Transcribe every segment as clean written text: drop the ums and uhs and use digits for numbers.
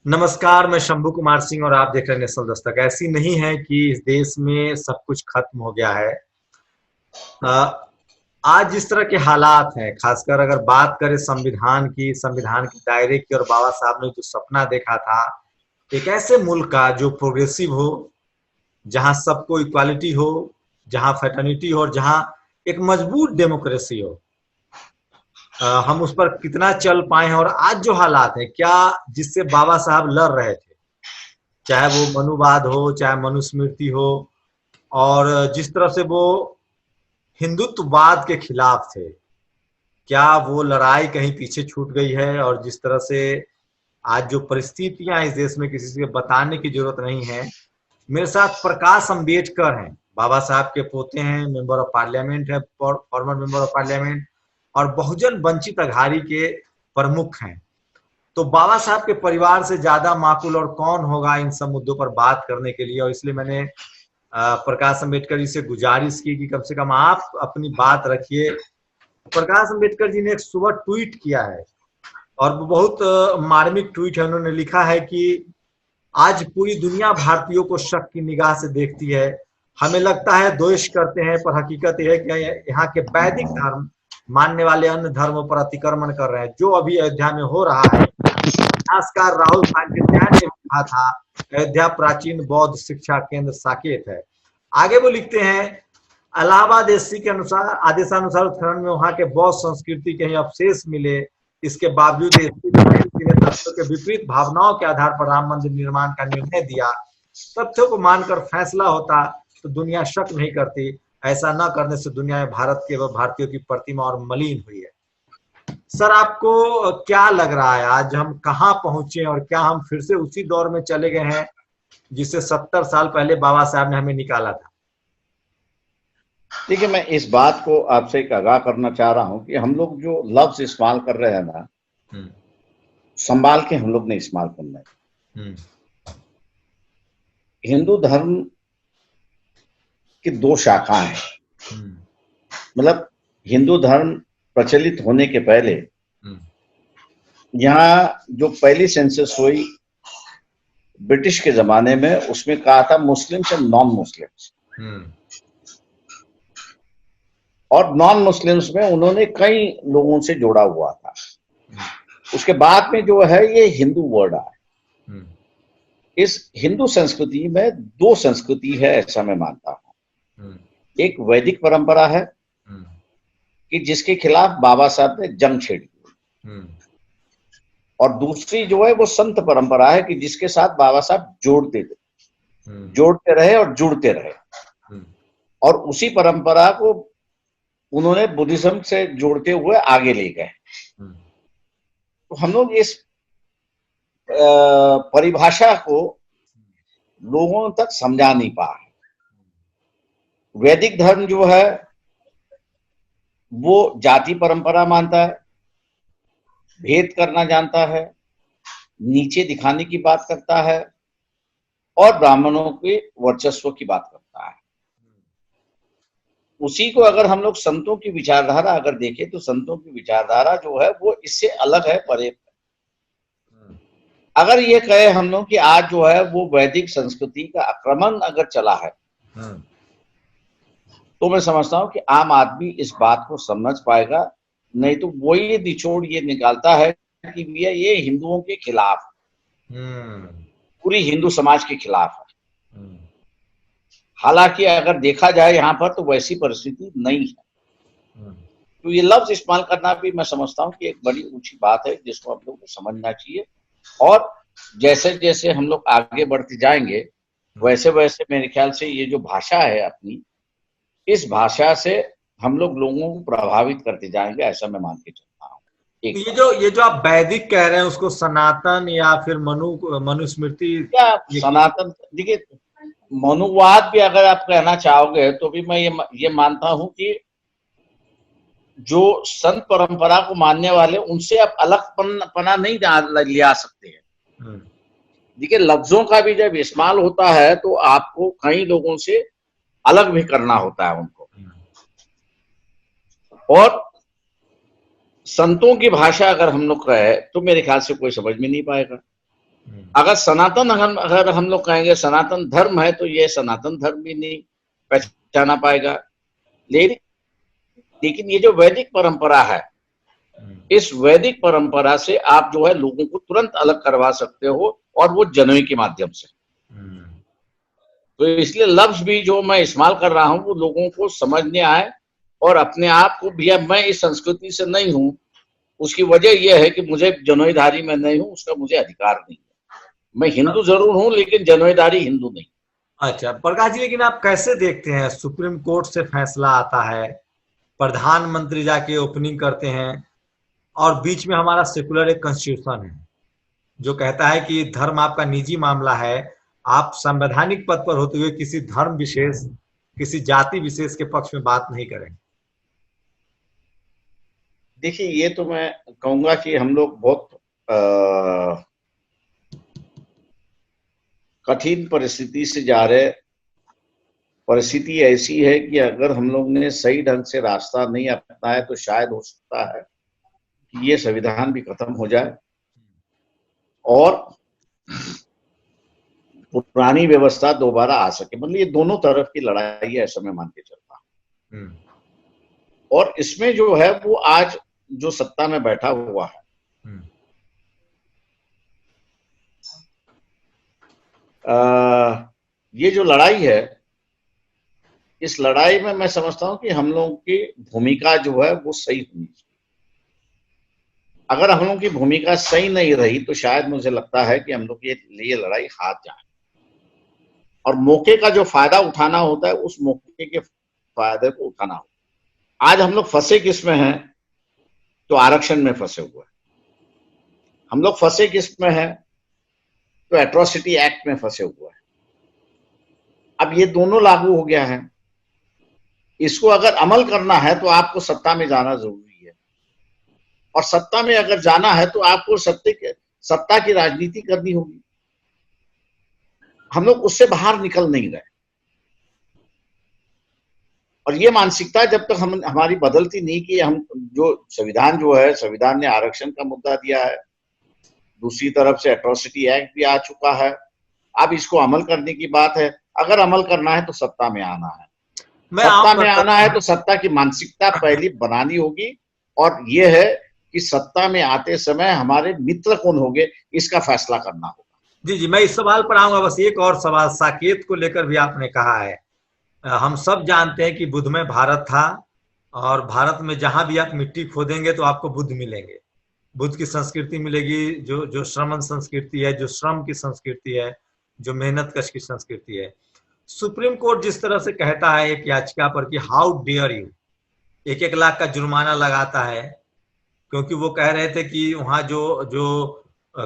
नमस्कार, मैं शंभू कुमार सिंह और आप देख रहे हैं नेशनल दस्तक। ऐसी नहीं है कि इस देश में सब कुछ खत्म हो गया है। अ, आज जिस तरह के हालात हैं, खासकर अगर बात करें संविधान के दायरे की, और बाबा साहब ने जो सपना देखा था, एक ऐसे मुल्क का जो प्रोग्रेसिव हो, जहां सबको इक्वालिटी हो, जहां फ्रेटर्निटी हो और जहां एक मजबूत डेमोक्रेसी हो। हम उस पर कितना चल पाए हैं, और आज जो हालात हैं, क्या जिससे बाबा साहब लड़ रहे थे, चाहे वो मनुवाद हो, चाहे मनुस्मृति हो, और जिस तरह से वो हिंदुत्ववाद के खिलाफ थे, क्या वो लड़ाई कहीं पीछे छूट गई है? और जिस तरह से आज जो परिस्थितियां इस देश में, किसी से बताने की जरूरत नहीं है। मेरे साथ प्रकाश अंबेडकर हैं, बाबा साहब के पोते हैं, मेंबर ऑफ पार्लियामेंट है, फॉर्मर मेंबर ऑफ पार्लियामेंट, और बहुजन वंचित अघाड़ी के प्रमुख हैं। तो बाबा साहब के परिवार से ज्यादा माकूल और कौन होगा इन सब मुद्दों पर बात करने के लिए। और इसलिए मैंने प्रकाश अंबेडकर जी से गुजारिश की कि कम से कम आप अपनी बात रखिए। प्रकाश अंबेडकर जी ने एक सुबह ट्वीट किया है, और वो बहुत मार्मिक ट्वीट है। उन्होंने लिखा है कि आज पूरी दुनिया भारतीयों को शक की निगाह से देखती है। हमें लगता है द्वेष करते हैं, पर हकीकत यह है कि यहाँ के वैदिक धर्म मानने वाले अन्य धर्मों पर अतिक्रमण कर रहे हैं। जो अभी अयोध्या में हो रहा है, इतिहासकार राहुल सांकृत्यायन ने कहा था, अयोध्या प्राचीन बौद्ध शिक्षा केंद्र साकेत है। आगे वो लिखते हैं, इलाहाबाद एससी के अनुसार आदेशानुसार उत्खनन में वहां के बौद्ध संस्कृति के ही अवशेष मिले। इसके बावजूद एससी ने तथ्यों के विपरीत भावनाओं के आधार पर राम मंदिर निर्माण का निर्णय दिया। तथ्यों को मानकर फैसला होता तो दुनिया शक नहीं करती। ऐसा न करने से दुनिया में भारत के व भारतीयों की प्रतिमा और मलिन हुई है। सर, आपको क्या लग रहा है, आज हम कहाँ पहुंचे, और क्या हम फिर से उसी दौर में चले गए हैं जिससे 70 साल पहले बाबा साहब ने हमें निकाला था? देखिए, मैं इस बात को आपसे एक आगाह करना चाह रहा हूं कि हम लोग जो लफ्ज इस्तेमाल कर रहे हैं ना, संभाल के हम लोग ने इस्तेमाल करना है। हिंदू धर्म की दो शाखाएं हैं। मतलब हिंदू धर्म प्रचलित होने के पहले यहाँ जो पहली सेंसस हुई ब्रिटिश के जमाने में, उसमें कहा था मुस्लिम्स एंड नॉन मुस्लिम्स। और नॉन मुस्लिम्स में उन्होंने कई लोगों से जोड़ा हुआ था। उसके बाद में जो है ये हिंदू वर्ड आया। इस हिंदू संस्कृति में दो संस्कृति है, ऐसा मैं मानता हूं। एक वैदिक परंपरा है कि जिसके खिलाफ बाबा साहब ने जंग छेड़ी, और दूसरी जो है वो संत परंपरा है कि जिसके साथ बाबा साहब जोड़ते रहे और जुड़ते रहे, और उसी परंपरा को उन्होंने बुद्धिज्म से जोड़ते हुए आगे ले गए। तो हम लोग इस परिभाषा को लोगों तक समझा नहीं पा रहे। वैदिक धर्म जो है वो जाति परंपरा मानता है, भेद करना जानता है, नीचे दिखाने की बात करता है, और ब्राह्मणों के वर्चस्व की बात करता है। उसी को अगर हम लोग संतों की विचारधारा अगर देखें तो संतों की विचारधारा जो है वो इससे अलग है, परे। अगर ये कहे हम लोग कि आज जो है वो वैदिक संस्कृति का आक्रमण अगर चला है, तो मैं समझता हूं कि आम आदमी इस बात को समझ पाएगा। नहीं तो वो ये निचोड़ ये निकालता है कि भैया ये हिंदुओं के खिलाफ, पूरी हिंदू समाज के खिलाफ है। हालांकि अगर देखा जाए यहाँ पर तो वैसी परिस्थिति नहीं है। तो ये लफ्ज इस्तेमाल करना भी मैं समझता हूँ कि एक बड़ी ऊंची बात है, जिसको हम लोग को समझना चाहिए। और जैसे जैसे हम लोग आगे बढ़ते जाएंगे, वैसे वैसे मेरे ख्याल से ये जो भाषा है अपनी, इस भाषा से हम लोग लोगों को प्रभावित करते जाएंगे, ऐसा मैं मान के चलता हूँ। ये जो आप वैदिक कह रहे हैं, उसको सनातन या फिर मनुस्मृति क्या सनातन, देखिए मनुवाद भी अगर आप कहना चाहोगे तो भी मैं ये मानता हूं कि जो संत परंपरा को मानने वाले, उनसे आप अलग पना नहीं लिया सकते हैं। देखिए, लफ्जों का भी जब इस्तेमाल होता है तो आपको कई लोगों से अलग भी करना होता है उनको। और संतों की भाषा अगर हम लोग कहे तो मेरे ख्याल से कोई समझ में नहीं पाएगा। अगर अगर हम लोग कहेंगे सनातन धर्म है, तो ये सनातन धर्म भी नहीं पहचाना पाएगा। लेकिन ये जो वैदिक परंपरा है, इस वैदिक परंपरा से आप जो है लोगों को तुरंत अलग करवा सकते हो, और वो जनोई के माध्यम से। तो इसलिए लफ्ज भी जो मैं इस्तेमाल कर रहा हूं वो लोगों को समझने आए, और अपने आप को भैया मैं इस संस्कृति से नहीं हूं, उसकी वजह यह है कि मुझे जनोईधारी में नहीं हूं, उसका मुझे अधिकार नहीं है। मैं हिंदू जरूर हूं, लेकिन जनोईधारी हिंदू नहीं। अच्छा प्रकाश जी, लेकिन आप कैसे देखते हैं, सुप्रीम कोर्ट से फैसला आता है, प्रधानमंत्री जाके ओपनिंग करते हैं, और बीच में हमारा सेकुलर एक कॉन्स्टिट्यूशन है जो कहता है कि धर्म आपका निजी मामला है, आप संवैधानिक पद पर होते हुए किसी धर्म विशेष, किसी जाति विशेष के पक्ष में बात नहीं करेंगे। देखिए, ये तो मैं कहूंगा कि हम लोग बहुत कठिन परिस्थिति से जा रहे। परिस्थिति ऐसी है कि अगर हम लोग ने सही ढंग से रास्ता नहीं अपनाया तो शायद हो सकता है कि ये संविधान भी खत्म हो जाए और पुरानी व्यवस्था दोबारा आ सके। मतलब ये दोनों तरफ की लड़ाई है, ऐसा मैं मान के चलता हूं। और इसमें जो है वो आज जो सत्ता में बैठा हुआ है, ये जो लड़ाई है, इस लड़ाई में मैं समझता हूं कि हम लोगों की भूमिका जो है वो सही होनी चाहिए। अगर हम लोगों की भूमिका सही नहीं रही तो शायद मुझे लगता है कि हम लोग ये लड़ाई हार जाए, और मौके का जो फायदा उठाना होता है उस मौके के फायदे को उठाना होता है। आज हम लोग फंसे किस में हैं? तो आरक्षण में फंसे हुए हैं। हम लोग फंसे किस में हैं? तो एट्रोसिटी एक्ट में फंसे हुए हैं। अब ये दोनों लागू हो गया है, इसको अगर अमल करना है तो आपको सत्ता में जाना जरूरी है, और सत्ता में अगर जाना है तो आपको सत्ता की राजनीति करनी होगी। हम लोग उससे बाहर निकल नहीं रहे, और ये मानसिकता जब तक हमारी बदलती नहीं कि हम जो संविधान ने आरक्षण का मुद्दा दिया है, दूसरी तरफ से एट्रोसिटी एक्ट भी आ चुका है, अब इसको अमल करने की बात है। अगर अमल करना है तो सत्ता में आना है, सत्ता में आना है तो सत्ता की मानसिकता पहले बनानी होगी, और यह है कि सत्ता में आते समय हमारे मित्र कौन होंगे इसका फैसला करना होगा। जी जी, मैं इस सवाल पर आऊंगा। बस एक और सवाल, साकेत को लेकर भी आपने कहा है, हम सब जानते हैं कि बुद्ध में भारत था, और भारत में जहां भी आप मिट्टी खोदेंगे तो आपको बुद्ध मिलेंगे, बुद्ध की संस्कृति मिलेगी, जो श्रमण संस्कृति है, जो श्रम की संस्कृति है, जो मेहनत कश की संस्कृति है। सुप्रीम कोर्ट जिस तरह से कहता है एक याचिका पर कि हाउ डेयर यू, 1-1 लाख का जुर्माना लगाता है, क्योंकि वो कह रहे थे कि वहां जो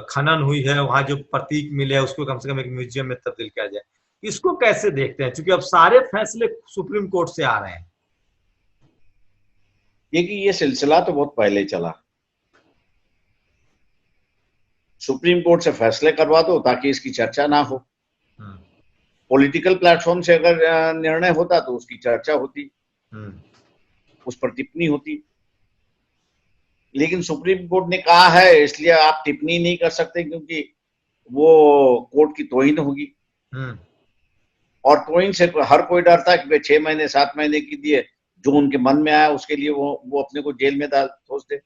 खनन हुई है, वहां जो प्रतीक मिले है उसको कम से कम एक म्यूजियम में तब्दील किया जाए। इसको कैसे देखते हैं, क्योंकि अब सारे फैसले सुप्रीम कोर्ट से आ रहे हैं। देखिए, ये सिलसिला तो बहुत पहले चला। सुप्रीम कोर्ट से फैसले करवा दो ताकि इसकी चर्चा ना हो। पॉलिटिकल प्लेटफॉर्म से अगर निर्णय होता तो उसकी चर्चा होती, उस पर टिप्पणी होती। लेकिन सुप्रीम कोर्ट ने कहा है इसलिए आप टिप्पणी नहीं कर सकते, क्योंकि वो कोर्ट की तौहीन होगी, और तौहीन से हर कोई डरता है कि वे 6 महीने 7 महीने की दिए, जो उनके मन में आया उसके लिए वो अपने को जेल में ठोस दे।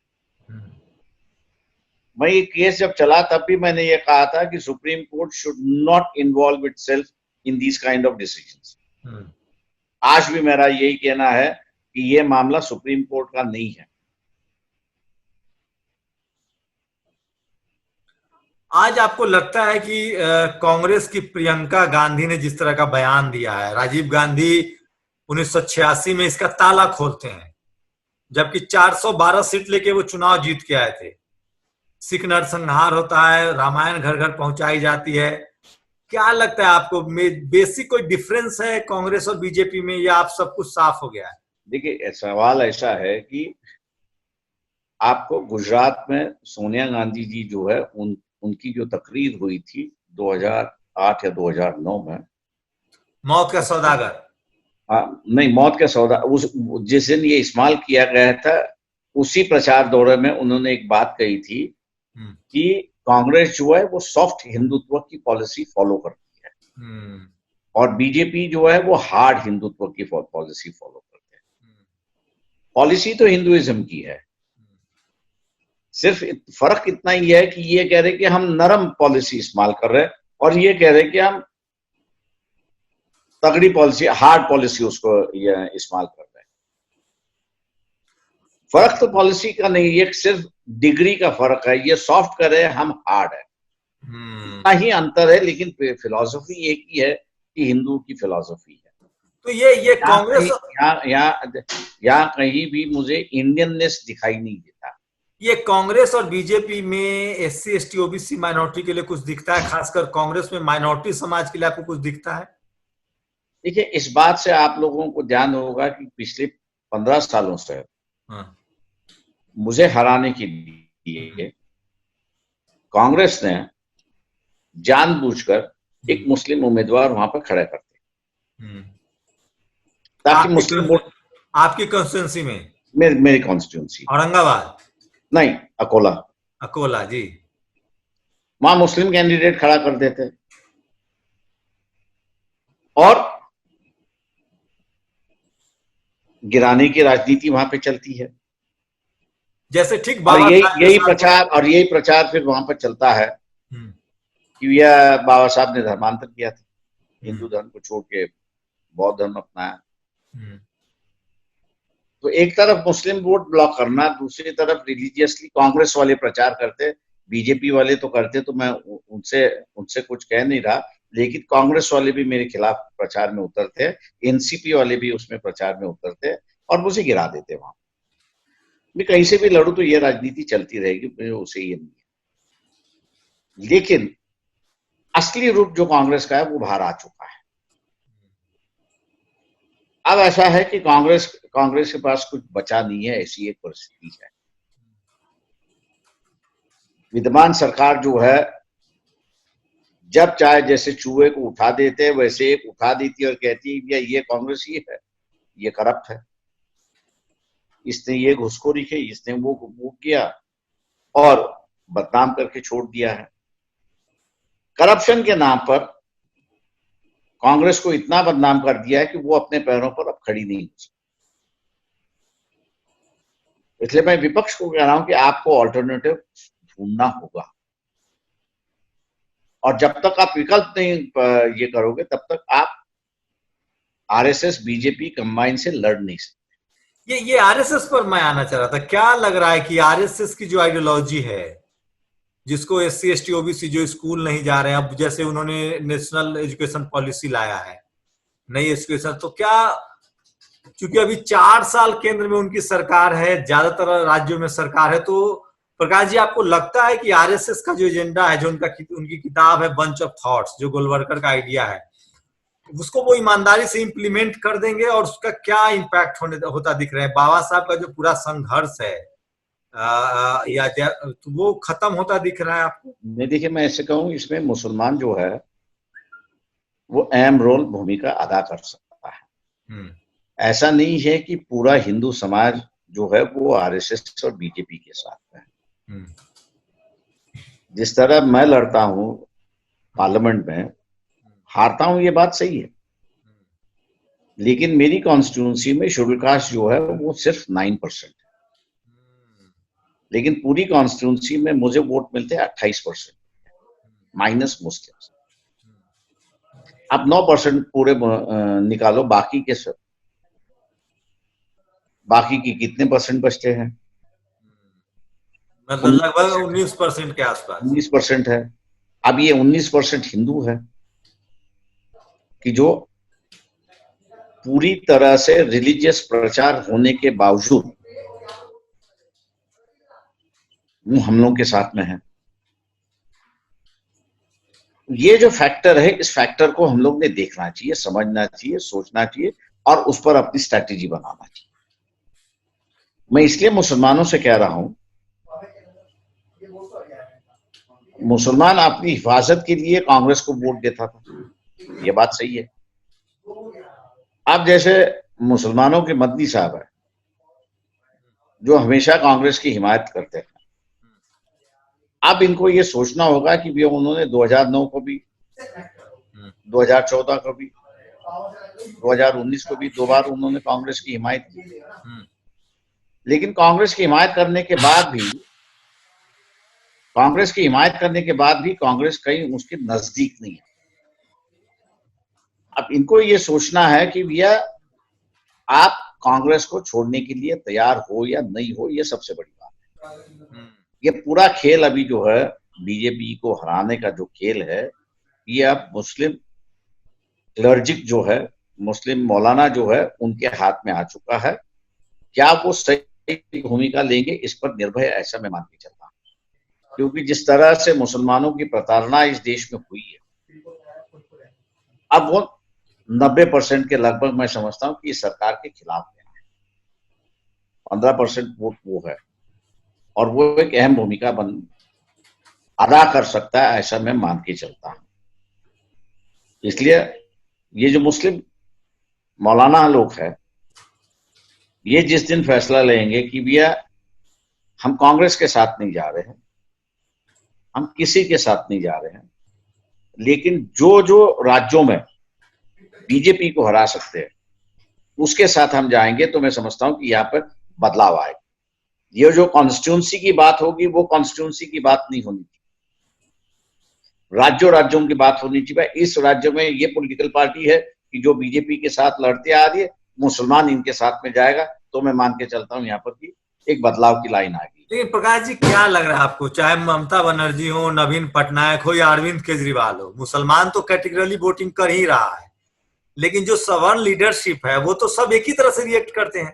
मैं ये केस जब चला तब भी मैंने ये कहा था कि supreme court should not involve itself in this kind of decisions. आज भी मेरा यही कहना है कि ये मामला सुप्रीम कोर्ट का नहीं है। आज आपको लगता है कि कांग्रेस की प्रियंका गांधी ने जिस तरह का बयान दिया है, राजीव गांधी 1986 में इसका ताला खोलते हैं, जबकि 412 सीट लेके वो चुनाव जीत के आए थे। सिख नरसंहार होता है, रामायण घर घर पहुंचाई जाती है। क्या लगता है आपको, बेसिक कोई डिफरेंस है कांग्रेस और बीजेपी में, या आप सब कुछ साफ हो गया है? देखिए, सवाल ऐसा है कि आपको गुजरात में सोनिया गांधी जी जो है उनकी जो तकरीर हुई थी 2008 या 2009 में, मौत का सौदागर, नहीं मौत का सौदा, जिस दिन ये इस्तेमाल किया गया था उसी प्रचार दौरे में उन्होंने एक बात कही थी कि कांग्रेस जो है वो सॉफ्ट हिंदुत्व की पॉलिसी फॉलो करती है और बीजेपी जो है वो हार्ड हिंदुत्व की पॉलिसी फॉलो करते हैं। पॉलिसी तो हिंदुइज्म की है, सिर्फ फर्क इतना ही है कि ये कह रहे कि हम नरम पॉलिसी इस्तेमाल कर रहे हैं और ये कह रहे कि हम तगड़ी पॉलिसी, हार्ड पॉलिसी उसको ये इस्तेमाल कर रहे हैं। फर्क तो पॉलिसी का नहीं, ये सिर्फ डिग्री का फर्क है। ये सॉफ्ट कर रहे हैं, हम हार्ड है, इतना ही अंतर है। लेकिन फिलॉसफी एक ही है कि हिंदू की फिलॉसफी है। तो ये कांग्रेस यहाँ कहीं भी मुझे इंडियननेस दिखाई नहीं देता। ये कांग्रेस और बीजेपी में एससी एसटी ओबीसी माइनॉरिटी के लिए कुछ दिखता है? खासकर कांग्रेस में माइनॉरिटी समाज के लिए आपको कुछ दिखता है? देखिए, इस बात से आप लोगों को ध्यान होगा कि पिछले 15 सालों से मुझे हराने के लिए कांग्रेस ने जानबूझकर एक मुस्लिम उम्मीदवार वहां पर खड़ा करते ताकि मुस्लिम वोट। आपकी कॉन्स्टिट्यूंसी में? मेरी कॉन्स्टिट्यूंसी औरंगाबाद नहीं, अकोला। अकोला जी। वहां मुस्लिम कैंडिडेट खड़ा कर देते और गिराने की राजनीति वहां पे चलती है। जैसे ठीक और यही प्रचार फिर वहां पर चलता है कि यह बाबा साहब ने धर्मांतर किया था, हिंदू धर्म को छोड़ के बौद्ध धर्म अपनाया। तो एक तरफ मुस्लिम वोट ब्लॉक करना, दूसरी तरफ रिलीजियसली कांग्रेस वाले प्रचार करते, बीजेपी वाले तो करते, तो मैं उनसे कुछ कह नहीं रहा, लेकिन कांग्रेस वाले भी मेरे खिलाफ प्रचार में उतरते, एनसीपी वाले भी उसमें प्रचार में उतरते और मुझे गिरा देते। वहां मैं कहीं से भी लड़ू तो ये राजनीति चलती रहेगी, मुझे उसे ये नहीं है। लेकिन असली रूप जो कांग्रेस का है वो बाहर आ चुका है। अब ऐसा है कि कांग्रेस के पास कुछ बचा नहीं है, ऐसी एक परिस्थिति है। विद्यमान सरकार जो है, जब चाहे जैसे चूहे को उठा देते वैसे एक उठा देती और कहती है ये कांग्रेस ही है, ये करप्ट है, इसने ये घुसखोरी की, इसने वो किया और बदनाम करके छोड़ दिया है। करप्शन के नाम पर कांग्रेस को इतना बदनाम कर दिया है कि वो अपने पैरों पर अब खड़ी नहीं हो सकती। इसलिए मैं विपक्ष को कह रहा हूं कि आपको ऑल्टरनेटिव ढूंढना होगा और जब तक आप विकल्प नहीं ये करोगे तब तक आप आरएसएस बीजेपी कंबाइन से लड़ नहीं सकते। ये आरएसएस पर मैं आना चाह रहा था। क्या लग रहा है कि आरएसएस की जो आइडियोलॉजी है, जिसको एससी एसटी ओबीसी जो स्कूल नहीं जा रहे हैं, अब जैसे उन्होंने नेशनल एजुकेशन पॉलिसी लाया है, नई एजुकेशन, तो क्या, क्योंकि अभी 4 साल केंद्र में उनकी सरकार है, ज्यादातर राज्यों में सरकार है, तो प्रकाश जी आपको लगता है कि आरएसएस का जो एजेंडा है, जो उनकी किताब है बंच ऑफ थॉट्स, जो गोलवलकर का आइडिया है, उसको वो ईमानदारी से इंप्लीमेंट कर देंगे और उसका क्या इम्पैक्ट होता दिख रहा है? बाबा साहब का जो पूरा संघर्ष है या तो वो खत्म होता दिख रहा है आपको? नहीं, देखिए, मैं ऐसे कहूँ, इसमें मुसलमान जो है वो अहम रोल भूमिका अदा कर सकता है। ऐसा नहीं है कि पूरा हिंदू समाज जो है वो आरएसएस और बीजेपी के साथ है। जिस तरह मैं लड़ता हूं पार्लियामेंट में, हारता हूं, ये बात सही है, लेकिन मेरी कॉन्स्टिट्यूंसी में शेड्यूल कास्ट जो है वो सिर्फ 9% है, लेकिन पूरी कॉन्स्टिट्यूंसी में मुझे वोट मिलते हैं 28% माइनस मुस्लिम्स। अब 9% पूरे निकालो, बाकी की कितने परसेंट बचते हैं? मतलब लगभग 19% के आसपास। 19% है। अब ये 19% हिंदू है कि जो पूरी तरह से रिलीजियस प्रचार होने के बावजूद वो हम लोगों के साथ में है। ये जो फैक्टर है, इस फैक्टर को हम लोग ने देखना चाहिए, समझना चाहिए, सोचना चाहिए और उस पर अपनी स्ट्रैटेजी बनाना चाहिए। मैं इसलिए मुसलमानों से कह रहा हूं, मुसलमान अपनी हिफाजत के लिए कांग्रेस को वोट देता था, ये बात सही है। अब जैसे मुसलमानों के मदनी साहब है जो हमेशा कांग्रेस की हिमायत करते हैं, अब इनको ये सोचना होगा कि भैया उन्होंने 2009 को भी, 2014 को भी, 2019 को भी 2 बार उन्होंने कांग्रेस की हिमायत की। लेकिन कांग्रेस की हिमायत करने के बाद भी, कांग्रेस कहीं उसके नजदीक नहीं है। अब इनको ये सोचना है कि भैया आप कांग्रेस को छोड़ने के लिए तैयार हो या नहीं हो, ये सबसे बड़ी बात है। ये पूरा खेल अभी जो है बीजेपी को हराने का जो खेल है, ये अब मुस्लिम क्लर्जिक जो है, मुस्लिम मौलाना जो है, उनके हाथ में आ चुका है। क्या वो सही भूमिका लेंगे इस पर निर्भर है, ऐसा मैं मान के चलता हूँ। क्योंकि जिस तरह से मुसलमानों की प्रताड़ना इस देश में हुई है, अब वो 90% के लगभग मैं समझता हूँ कि इस सरकार के खिलाफ है। 15% वोट वो है और वो एक अहम भूमिका अदा कर सकता है, ऐसा मैं मान के चलता हूँ। इसलिए ये जो मुस्लिम मौलाना लोग हैं, ये जिस दिन फैसला लेंगे कि भैया हम कांग्रेस के साथ नहीं जा रहे हैं, हम किसी के साथ नहीं जा रहे हैं, लेकिन जो जो राज्यों में बीजेपी को हरा सकते हैं उसके साथ हम जाएंगे, तो मैं समझता हूं कि यहाँ पर बदलाव आएगा। ये जो कॉन्स्टिट्यूंसी की बात होगी, वो कॉन्स्टिट्यूंसी की बात नहीं होनी चाहिए, राज्यों की बात होनी चाहिए। इस राज्य में ये पॉलिटिकल पार्टी है कि जो बीजेपी के साथ लड़ते आ रही है, मुसलमान इनके साथ में जाएगा, तो मैं मान के चलता हूँ यहाँ पर कि एक बदलाव की लाइन आ गई। लेकिन प्रकाश जी, क्या लग रहा है आपको, चाहे ममता बनर्जी हो, नवीन पटनायक हो या अरविंद केजरीवाल हो, मुसलमान तो कैटेगरली वोटिंग कर ही रहा है, लेकिन जो सवर्ण लीडरशिप है वो तो सब एक ही तरह से रिएक्ट करते हैं।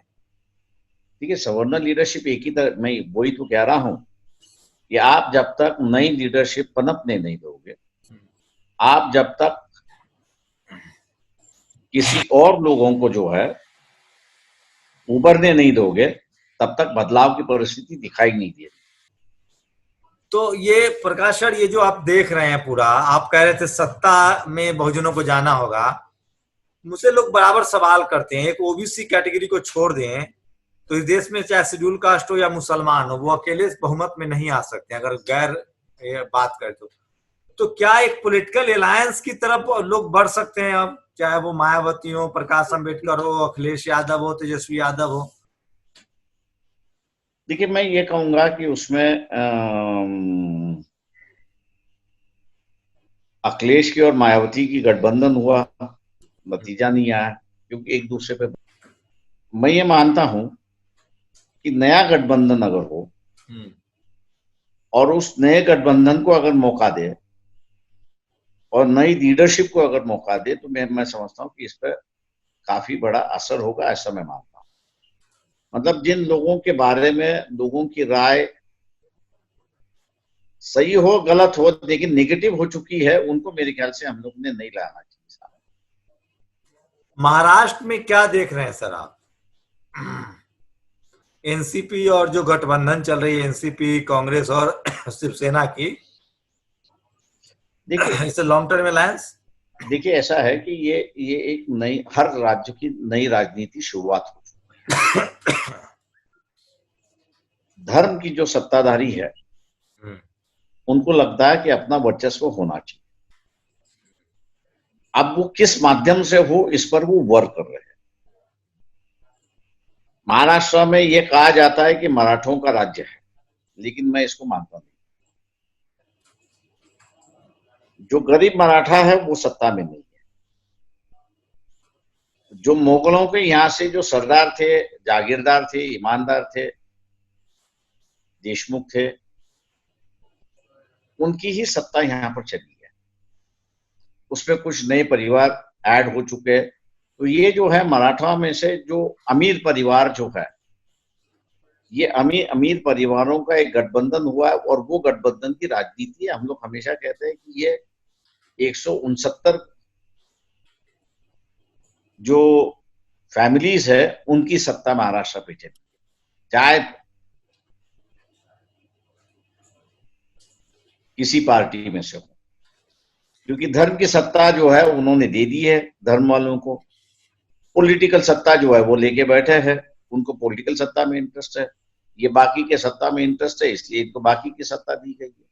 ठीक है, सवर्ण लीडरशिप एक ही तरह, मैं वही तो कह रहा हूं कि आप जब तक नई लीडरशिप पनपने नहीं दोगे, आप जब तक किसी और लोगों को जो है उभरने नहीं दोगे, तब तक बदलाव की परिस्थिति दिखाई नहीं देती। तो ये प्रकाश सर, ये जो आप देख रहे हैं पूरा, आप कह रहे थे सत्ता में बहुजनों को जाना होगा, मुझसे लोग बराबर सवाल करते हैं, एक ओबीसी कैटेगरी को छोड़ दें तो इस देश में चाहे शेड्यूल कास्ट हो या मुसलमान हो, वो अकेले बहुमत में नहीं आ सकते अगर गैर बात करें तो क्या एक पॉलिटिकल अलायंस की तरफ लोग बढ़ सकते हैं अब, चाहे वो मायावती हो, प्रकाश अंबेडकर हो, अखिलेश यादव हो, तेजस्वी यादव हो? देखिए, मैं ये कहूंगा कि उसमें अखिलेश की और मायावती की गठबंधन हुआ, नतीजा नहीं आया, क्योंकि एक दूसरे पे। मैं ये मानता हूं कि नया गठबंधन अगर हो और उस नए गठबंधन को अगर मौका दे और नई लीडरशिप को अगर मौका दे, तो मैं समझता हूं कि इस पर काफी बड़ा असर होगा, ऐसा मैं मानता हूं। मतलब जिन लोगों के बारे में लोगों की राय सही हो गलत हो लेकिन नेगेटिव हो चुकी है, उनको मेरे ख्याल से हम लोग ने नहीं लाना चाहिए। महाराष्ट्र में क्या देख रहे हैं सर आप? एनसीपी और जो गठबंधन चल रही है, एनसीपी, कांग्रेस और शिवसेना की, देखिए इसे लॉन्ग टर्म अलायंस। देखिए, ऐसा है कि ये एक नई, हर राज्य की नई राजनीति शुरुआत हो चुकी है। धर्म की जो सत्ताधारी है उनको लगता है कि अपना वर्चस्व होना चाहिए। अब वो किस माध्यम से हो, इस पर वो वर्क कर रहे हैं। महाराष्ट्र में ये कहा जाता है कि मराठों का राज्य है, लेकिन मैं इसको मानता नहीं। जो गरीब मराठा है वो सत्ता में नहीं है। जो मुगलों के यहां से जो सरदार थे, जागीरदार थे, ईमानदार थे, देशमुख थे, उनकी ही सत्ता यहां पर चली है। उसमें कुछ नए परिवार ऐड हो चुके हैं। तो ये जो है मराठा में से जो अमीर परिवार जो है, ये अमीर परिवारों का एक गठबंधन हुआ है और वो गठबंधन की राजनीति है। हम लोग हमेशा कहते हैं कि ये 169 जो फैमिलीज है उनकी सत्ता महाराष्ट्र पे चली, चाहे किसी पार्टी में से हो, क्योंकि धर्म की सत्ता जो है उन्होंने दे दी है धर्म वालों को। पॉलिटिकल सत्ता जो है वो लेके बैठे हैं, उनको पॉलिटिकल सत्ता में इंटरेस्ट है, ये बाकी के सत्ता में इंटरेस्ट है, इसलिए इनको बाकी की सत्ता दी गई है।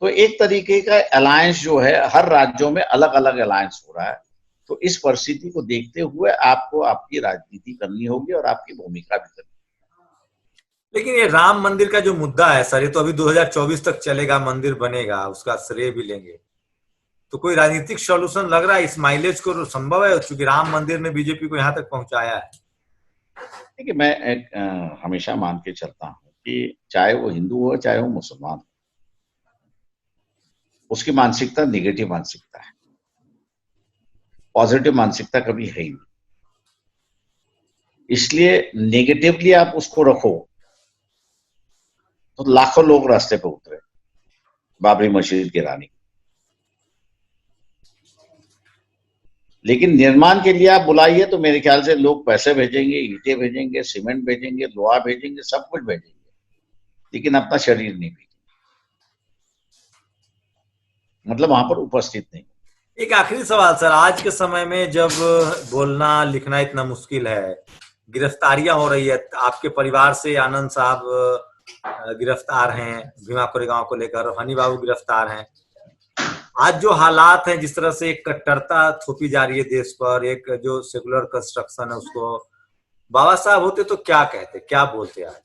तो एक तरीके का अलायंस जो है हर राज्यों में अलग अलग अलायंस हो रहा है। तो इस परिस्थिति को देखते हुए आपको आपकी राजनीति करनी होगी और आपकी भूमिका भी करनी। लेकिन ये राम मंदिर का जो मुद्दा है सर, ये तो अभी 2024 तक चलेगा, मंदिर बनेगा, उसका श्रेय भी लेंगे। तो कोई राजनीतिक सॉल्यूशन लग रहा है इस माइलेज को संभव है, क्योंकि राम मंदिर ने बीजेपी को यहाँ तक पहुंचाया है। देखिए मैं हमेशा मान के चलता हूँ कि चाहे वो हिंदू हो चाहे वो मुसलमान हो, उसकी मानसिकता निगेटिव मानसिकता है, पॉजिटिव मानसिकता कभी है ही नहीं। इसलिए नेगेटिवली आप उसको रखो तो लाखों लोग रास्ते पे उतरे बाबरी मस्जिद गिराने। लेकिन निर्माण के लिए आप बुलाइए तो मेरे ख्याल से लोग पैसे भेजेंगे, ईंटें भेजेंगे, सीमेंट भेजेंगे, लोहा भेजेंगे, सब कुछ भेजेंगे, लेकिन अपना शरीर नहीं भेजेंगे, मतलब वहां पर उपस्थित नहीं। एक आखिरी सवाल सर, आज के समय में जब बोलना लिखना इतना मुश्किल है, गिरफ्तारियां हो रही है, आपके परिवार से आनंद साहब गिरफ्तार हैं भीमा कोरेगांव को लेकर, हनी बाबू गिरफ्तार हैं, आज जो हालात हैं, जिस तरह से एक कट्टरता थोपी जा रही है देश पर, एक जो सेकुलर कंस्ट्रक्शन है उसको, बाबा साहब होते तो क्या कहते, क्या बोलते? आज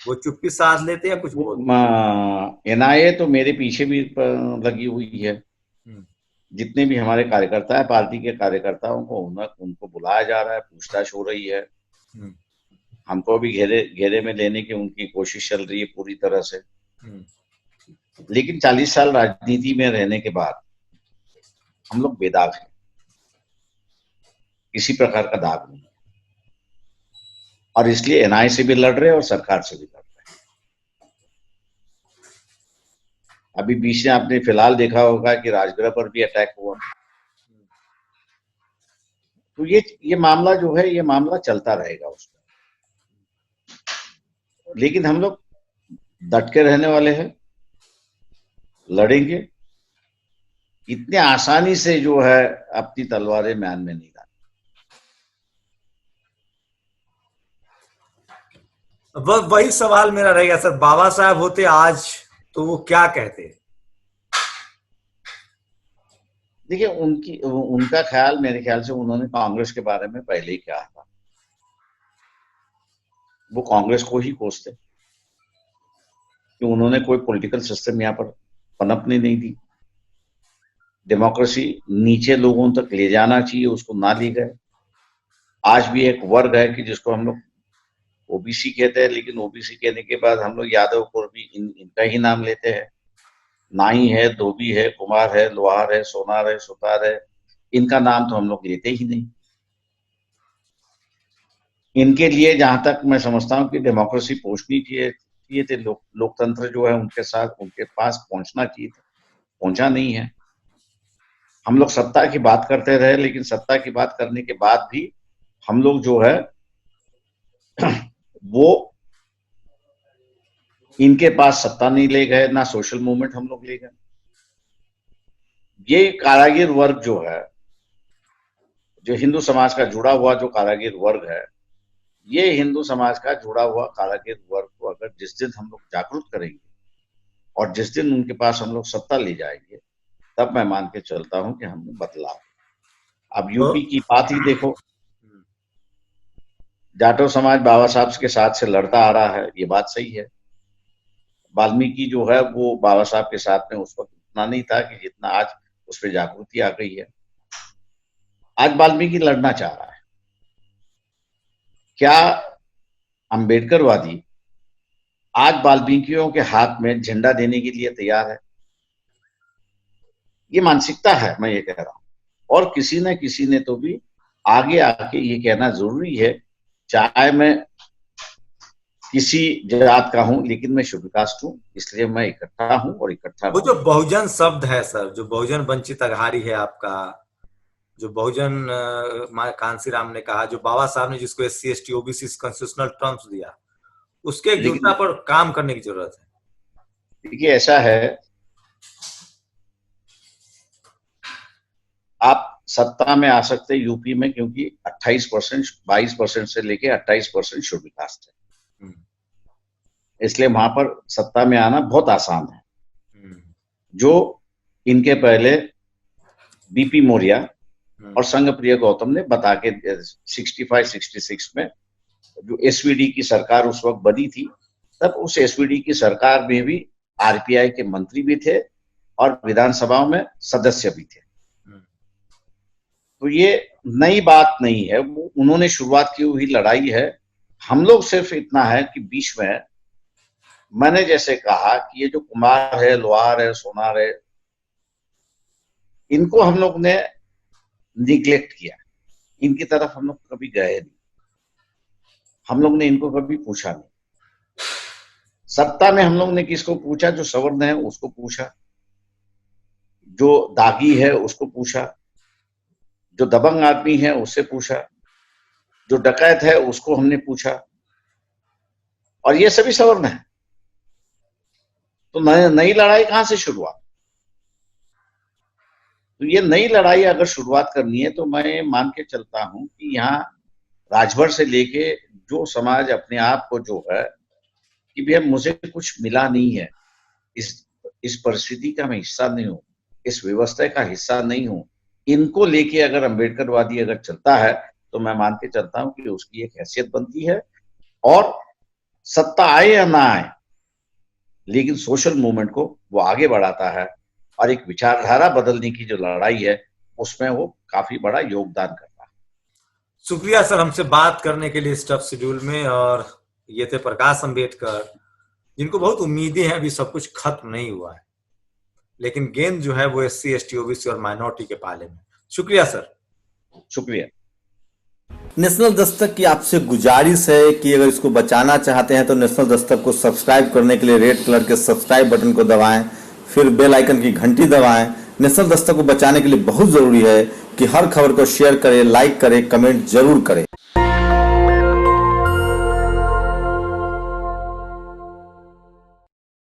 वो चुप्पी साध लेते या कुछ बोलते? एनआईए तो मेरे पीछे भी लगी हुई है। जितने भी हमारे कार्यकर्ता है, पार्टी के कार्यकर्ताओं को उनको बुलाया जा रहा है, पूछताछ हो रही है, हमको भी घेरे में लेने की उनकी कोशिश चल रही है पूरी तरह से। लेकिन 40 साल राजनीति में रहने के बाद हम लोग बेदाग हैं, किसी प्रकार का दाग नहीं, और इसलिए एनआईए से भी लड़ रहे हैं और सरकार से भी लड़ रहे हैं। अभी बीच में आपने फिलहाल देखा होगा कि राजगृह पर भी अटैक हुआ। तो ये मामला जो है, ये मामला चलता रहेगा उसमें, लेकिन हम लोग डट के रहने वाले हैं, लड़ेंगे। इतने आसानी से जो है अपनी तलवारें म्यान में नहीं डालेंगे। वही सवाल मेरा रहेगा सर, बाबा साहब होते आज तो वो क्या कहते? देखिए उनका ख्याल, मेरे ख्याल से उन्होंने कांग्रेस के बारे में पहले ही कहा था, वो कांग्रेस को ही कोसते कि उन्होंने कोई पॉलिटिकल सिस्टम यहाँ पर पनपने नहीं दी, डेमोक्रेसी नीचे लोगों तक ले जाना चाहिए, उसको ना ले गए। आज भी एक वर्ग है कि जिसको हम लोग ओबीसी कहते हैं, लेकिन ओबीसी कहने के बाद हम लोग यादव को भी इनका ही नाम लेते हैं। नाई है, धोबी है, कुमार है, लोहार है, सोनार है, सुतार है, इनका नाम तो हम लोग लेते ही नहीं। इनके लिए जहां तक मैं समझता हूं कि डेमोक्रेसी पहुंचनी चाहिए थे, लोकतंत्र जो है उनके साथ, उनके पास पहुंचना चाहिए था, पहुंचा नहीं है। हम लोग सत्ता की बात करते रहे, लेकिन सत्ता की बात करने के बाद भी हम लोग जो है वो इनके पास सत्ता नहीं ले गए, ना सोशल मूवमेंट हम लोग ले गए। ये कारागिर वर्ग जो है, जो हिंदू समाज का जुड़ा हुआ जो कारागिर वर्ग है, ये हिंदू समाज का जुड़ा हुआ कारागिर वर्ग को अगर जिस दिन हम लोग जागरूक करेंगे और जिस दिन उनके पास हम लोग सत्ता ले जाएंगे, तब मैं मान के चलता हूं कि हमने बदलाव। अब यूपी की बात ही देखो, जाटो समाज बाबा साहब के साथ से लड़ता आ रहा है, ये बात सही है। वाल्मीकि जो है वो बाबा साहब के साथ में उस वक्त उतना नहीं था कि जितना आज उस पर जागृति आ गई है। आज वाल्मीकि लड़ना चाह रहा है। क्या अंबेडकरवादी आज वाल्मीकियों के हाथ में झंडा देने के लिए तैयार है? ये मानसिकता है, मैं ये कह रहा हूं। और किसी न किसी ने तो भी आगे आके ये कहना जरूरी है, चाहे मैं किसी जात का हूं, लेकिन मैं शुभ कास्ट हूं, इसलिए मैं इकट्ठा हूं और इकट्ठा। वो जो बहुजन शब्द है सर, जो बहुजन वंचित अघाड़ी है आपका, जो बहुजन कांसी राम ने कहा, जो बाबा साहब ने जिसको SC ST OBC constitutional terms दिया, उसके एकजुटता पर काम करने की जरूरत है। देखिए ऐसा है, आप सत्ता में आ सकते यूपी में, क्योंकि 28%, 22% से लेके 28% शेड्यूल कास्ट है, इसलिए वहां पर सत्ता में आना बहुत आसान है। जो इनके पहले बीपी मौर्य और संघप्रिय गौतम ने बता के 65-66 में जो एसवीडी की सरकार उस वक्त बनी थी, तब उस एसवीडी की सरकार में भी आरपीआई के मंत्री भी थे और विधानसभाओं में सदस्य भी थे। तो ये नई बात नहीं है, वो उन्होंने शुरुआत की हुई लड़ाई है। हम लोग सिर्फ इतना है कि बीच में मैंने जैसे कहा कि ये जो कुम्हार है, लोहार है, सोनार है, इनको हम लोग ने निग्लेक्ट किया, इनकी तरफ हम लोग कभी गए नहीं, हम लोग ने इनको कभी पूछा नहीं। सत्ता में हम लोग ने किसको पूछा? जो सवर्ण है उसको पूछा, जो दागी है उसको पूछा, जो दबंग आदमी है उससे पूछा, जो डकैत है उसको हमने पूछा, और ये सभी सवर्ण है। तो नई लड़ाई कहां से शुरुआत? तो ये नई लड़ाई अगर शुरुआत करनी है तो मैं मान के चलता हूं कि यहाँ राजभर से लेके जो समाज अपने आप को जो है कि भैया मुझे कुछ मिला नहीं है, इस परिस्थिति का मैं हिस्सा नहीं हूं, इस व्यवस्था का हिस्सा नहीं हूं, इनको लेके अगर अम्बेडकरवादी अगर चलता है तो मैं मान के चलता हूं कि उसकी एक हैसियत बनती है। और सत्ता आए या ना आए, लेकिन सोशल मूवमेंट को वो आगे बढ़ाता है और एक विचारधारा बदलने की जो लड़ाई है उसमें वो काफी बड़ा योगदान करता है। शुक्रिया सर हमसे बात करने के लिए इस टफ शेड्यूल में। और ये थे प्रकाश अम्बेडकर, जिनको बहुत उम्मीदें हैं, अभी सब कुछ खत्म नहीं हुआ है, लेकिन गेंद जो है वो SC ST OBC और माइनॉरिटी के पाले में। शुक्रिया सर। शुक्रिया। नेशनल दस्तक की आपसे गुजारिश है कि अगर इसको बचाना चाहते हैं तो नेशनल दस्तक को सब्सक्राइब करने के लिए रेड कलर के सब्सक्राइब बटन को दबाएं, फिर बेल आइकन की घंटी दबाएं। नेशनल दस्तक को बचाने के लिए बहुत जरूरी है कि हर खबर को शेयर करें, लाइक करें, कमेंट जरूर करें।